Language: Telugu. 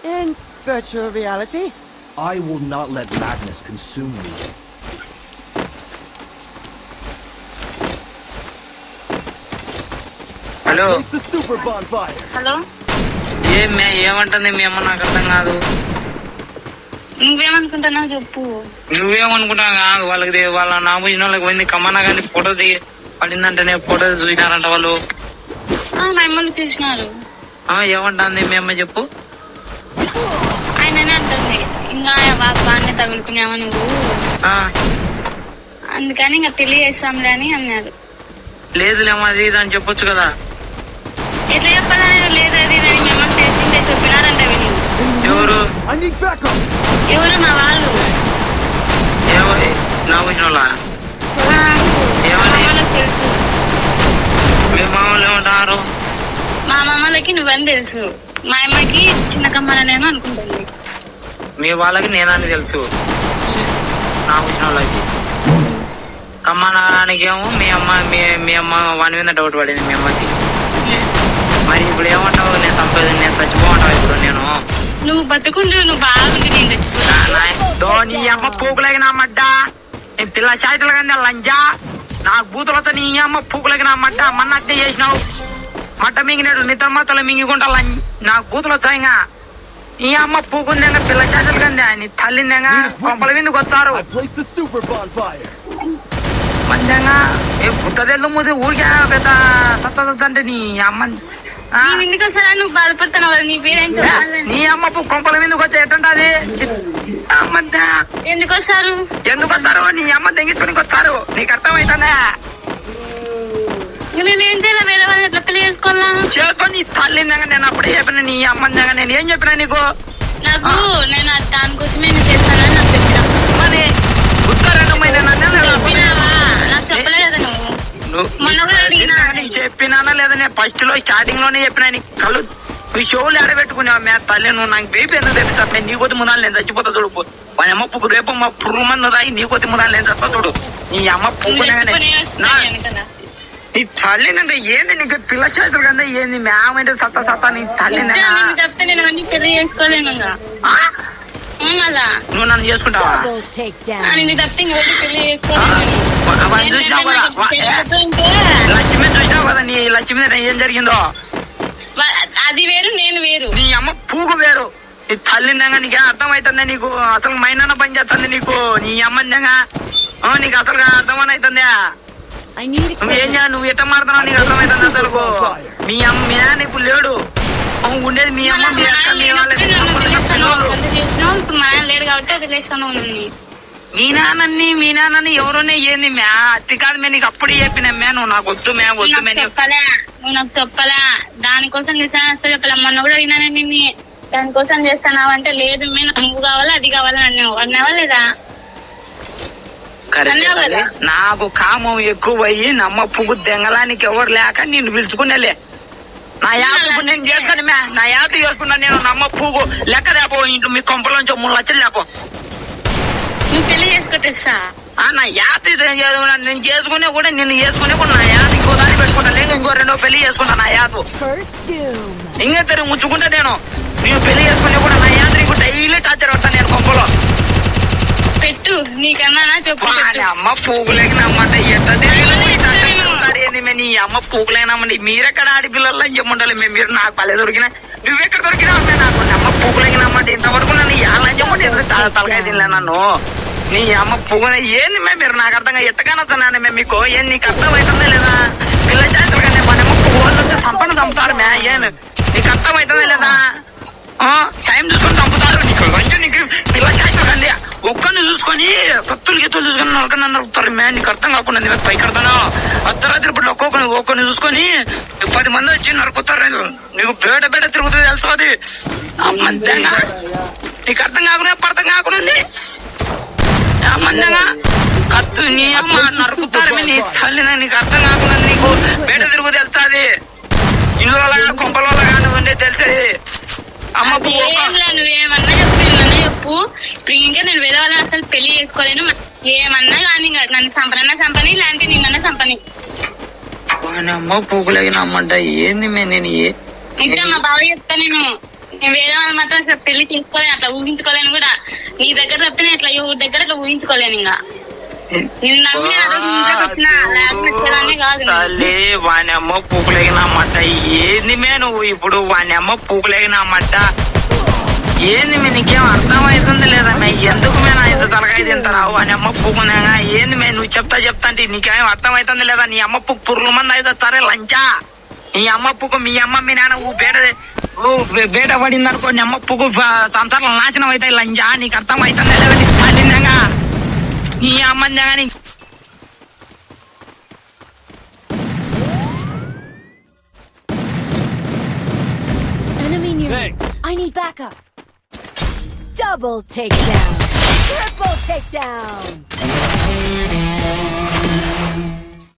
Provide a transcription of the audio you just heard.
In virtual reality? I will not let madness consume me. Hello Place the super bonfire. Hello ఏమంటుంది మీ అమ్మ నాకు అర్థం కాదు. నువ్వేమనుకుంటున్నావు చెప్పు. నువ్వేమనుకుంటావు కాదు, వాళ్ళకి వాళ్ళ నా పోయిన వాళ్ళకి పోయింది కమ్మన్నా కానీ ఫోటో పడిందంటేనే ఫోటో చూసినారంట వాళ్ళు. మా అమ్మలు చూసినారు. ఏమంటుంది మీ అమ్మ చెప్పు. ఆయననే అంటుంది ఇంకా బాగానే తగులుకున్నావా నువ్వు, అందుకని ఇంకా పెళ్లి చేస్తాంలే అని అన్నారు. లేదులేమో అది ఇది అని చెప్పొచ్చు కదా. ఎట్లా చెప్పాలా, లేదు అది ఇది అని మేము తెలిసిందే చెప్పినారంట వీళ్ళు. ఎవరు ఎవరు మా వాళ్ళు నా పోయిన వాళ్ళ మామూలకు తెలుసు. మీ మామూలు ఏమంటారు? మా మామలకి నువ్వని తెలుసు, మా అమ్మకి చిన్న కమ్మనేమో అనుకుంటుంది. మీ వాళ్ళకి నేనని తెలుసు, నా పోయిన వాళ్ళకి. కమ్మనానికి ఏమో మీ అమ్మ వాని మీద డౌట్ పడింది మీ అమ్మకి. మరి ఇప్పుడు ఏమంటావు? నేను చచ్చిపోమంటావు ఇప్పుడు నేను? నువ్వు బతుకుండు, నువ్వు బాగుంది, నేను చచ్చిపోతా. నీ అమ్మ పూకులకి నా మడ్డ, నేను పిల్ల శాయితలు కానీ లంజా నాకు బూతులతో నీ అమ్మ పూకులకి నా మడ్డ మన్న అట్నే చేసినావు. మట్ట మింగినాడు నిద్రమాతలు మింగికుంటా నాకు బూతులు వచ్చాయిగా. నీ అమ్మ పూకుందేగా పిల్ల శాయితలు కందా నీ తల్లిందేగా కొంపల విందుకు వచ్చారు మంచిగా. గుత్తదెల్లు ముది ఊరికే పెద్ద సత్త అంటే నీ అమ్మ ఎందుకు వస్తారా, నువ్వు బాధపడుతున్నావు కదా, నీ పేరేంటో. నీ అమ్మ కొంపల విందుకు వచ్చా ఎట్టంటది. ఎందుకు వస్తారు నీ అమ్మ తెంగించుకొని వచ్చారు, నీకు అర్థమవుతుందా? నేనేం చేయాలి, వేరే వాళ్ళని ఎట్లా పెళ్లి చేసుకోవాలా? చేసుకొని తల్లిందాగా నేను అప్పుడే చెప్పిన నీ అమ్మందాగా నేను ఏం చెప్పినా నీకు? నాకు నేను దానికోసమే నేను చేస్తానని నాకు చెప్పినా. మరి ఉత్తరాయణమైన నాకు చెప్పలే కదా నువ్వు. చెప్పినానా లేదా? నేను ఫస్ట్ లో స్టార్టింగ్ లోనే చెప్పినా నీ కళ్ళు ఈ షోలు ఆడబెట్టుకున్నావు. మే తల్లి నువ్వు నాకు బేబీ ఎందుకు తెప్పించా? నీ కొద్ది ముదాలు నేను చచ్చిపోతా చూడు. వాని అమ్మ పువ్వు రేపు మా పుర్రు మంది రాయి నీ కొద్ది ముదాలు నేను చస్తా చూడు. నీ అమ్మ పువ్వు నీ తల్లిందంటే ఏంది నీకు పిల్ల చేతులు కదా ఏంది మేమంటే సత్తా నీ తల్లిందా? చెప్తే నేను అన్ని పెళ్లి చేసుకోలేను. నువ్వు నన్ను చేసుకుంటావా? నేను తప్పితే ఇంకొకటి పెళ్లి చేసుకోలేను. చూసినావు కదా లక్ష్మి, చూసినావు కదా నీ లక్ష్మి ఏం జరిగిందో. అది వేరు, నేను వేరు. నీ అమ్మ పూగు వేరు. నీ తల్లిందంగా నీకు అర్థమవుతుందా? నీకు అసలు మైనాన్న పని చేస్తుంది నీకు. నీ అమ్మందంగా నీకు అసలు అర్థమని అవుతుందా? నువ్వేం నువ్వు ఎట్ట మారుతున్నావు నీకు అర్థమవుతుంది అసలు. మీ అమ్మ ఇప్పుడు లేడు, ఉండేది మీ అమ్మ మీ అక్క మీ వాళ్ళని. లేడు కాబట్టి వదిలేస్తాను. మీ నాన్నని ఎవరోనే ఏంది మ్యా అత్తి కాదు మే, నీకు అప్పుడు చెప్పిన మే నువ్వు నాకు వద్దు మే వద్దు మే. నువ్వు నాకు చెప్పలే, దానికోసం చేస్తాను అసలు చెప్పలే. మొన్న కూడా విన్నాను, దానికోసం చేస్తానావు అంటే లేదు మే నువ్వు కావాలా అది కావాలని అన్నావా లేదా? నాకు కామం ఎక్కువ అయ్యి నమ్మ పువ్వు దెంగలానికి ఎవరు లేక నిన్ను పిలుచుకునేలే. నా యాత్ర నేను చేసుకుని మే, నా యాత్ర చేసుకున్నా నేను. నమ్మ పువ్వు లెక్క లేపో ఇంట్లో మీ కొంపలోంచి 3 లక్షలు లేపో. నువ్వు పెళ్లి చేసుకోటేస్తా నా యాత్ర నేను చేసుకునే కూడా నిన్ను చేసుకునే కూడా నా యాత్ర ఇంకో దాన్ని పెట్టుకుంటా. లేదు ఇంకో 2వ పెళ్లి చేసుకుంటా నా యాత్ర. ఇంకా తిరిగి ముచ్చుకుంటా నేను పెళ్లి చేసుకునే కూడా నా యాత్ర ఇంకో డైలీ టార్చర్ వస్తాను నేను కొంపలో. పెట్టు నీకన్నా చెప్పు. అమ్మ పూగులేకినమ్మంట ఎట్టది నీ అమ్మ పూగులేనమ్మండి. మీరెక్కడ ఆడపిల్లలు అని చెప్పుండాలి. మీరు నాకు పల్లె దొరికినా నువ్వెక్కడ దొరికినా నాకు అమ్మ పూగులేకినమ్మంటే ఇంతవరకు నన్ను ఎలా చెప్పండి తలకాయ తినలే నన్ను. నీ అమ్మ పూగు ఏంది మే మీరు నాకు అర్థంగా ఎత్తగానొస్తున్నాను మే మీకు. ఏం నీకు అర్థమవుతుందా లేదా? పిల్ల చేస్తారు కానీ మన అమ్మ పువ్వు వస్తే చంపుతారు మే. ఏం నీకు అర్థమవుతుందా లేదా? టైం చూసుకొని చంపుతారు. నీకు పిల్ల చేస్తారు కానీ ఒక్కరిని చూసుకొని కత్తులు గీతులు చూసుకొని నరకని నరుకుతారు మే. నీకు అర్థం కాకుండా నేను పైకి కడతాను. అర్ధరాత్రి ఇప్పుడు ఒక్కొక్కరిని చూసుకొని 10 మంది వచ్చి నరుకుతారు. నీకు బేట తిరుగుతుంది తెలుసు అది. మంచిగా నీకు అర్థం కాకుండా అర్థం కాకుండా మంచిగా కత్తు నీ అమ్మ నరుకుతారు నీ తల్లిన. నీకు అర్థం కాకుండా నీకు బేట తిరుగు తెలుసా అది. ఇంట్లో కొంపలో కానీ ఉండే తెలిసేది. అమ్మ నువ్వేమన్నా చెప్పు. ఇప్పుడు ఇంకా నేను వేరే వాళ్ళని అసలు పెళ్లి చేసుకోలేను. ఏమన్నా కానీ నన్ను సంపని ఇలాంటి నిన్న సంపని. అమ్మ పూకులకి నమ్మంట ఏంది మే నేను మా బావ చెప్తా నేను నేను వేరే వాళ్ళు మాత్రం అసలు పెళ్లి చేసుకోలేను, అట్లా ఊహించుకోలేను కూడా. నీ దగ్గర చెప్తే అట్లా ఎవరి దగ్గర అట్లా ఊహించుకోలేను. ఇంకా నేను నమ్మి ఇంట్లోకి వచ్చిన వచ్చేదాన్ని కాదు. తల్లి వాని అమ్మ పూకులేగినమాట. ఏంది మే నువ్వు ఇప్పుడు వాని అమ్మ పూకులేగినమాట? ఏంది మే నీకేం అర్థం అవుతుంది లేదా మే? ఎందుకు మే నా ఇంత తలకాయ తింటారావు? వాని అమ్మ పూకునేగా ఏంది మే? నువ్వు చెప్తా అంటే నీకేం అర్థం అవుతుంది లేదా? నీ అమ్మ పూకు పురుగుల మంది అయితే సరే లంచా. నీ అమ్మ పూకు మీ అమ్మ మీ నాన్న బేట పడింది అనుకో, నీ అమ్మ పూకు సంసారాలు నాశనం అవుతాయి లంచా. నీకు అర్థం అవుతుంది లేదా? నీకు మాలిందంగా నీ అమ్మంది కానీ Enemy near me. Thanks. I need backup. Double takedown. Triple takedown.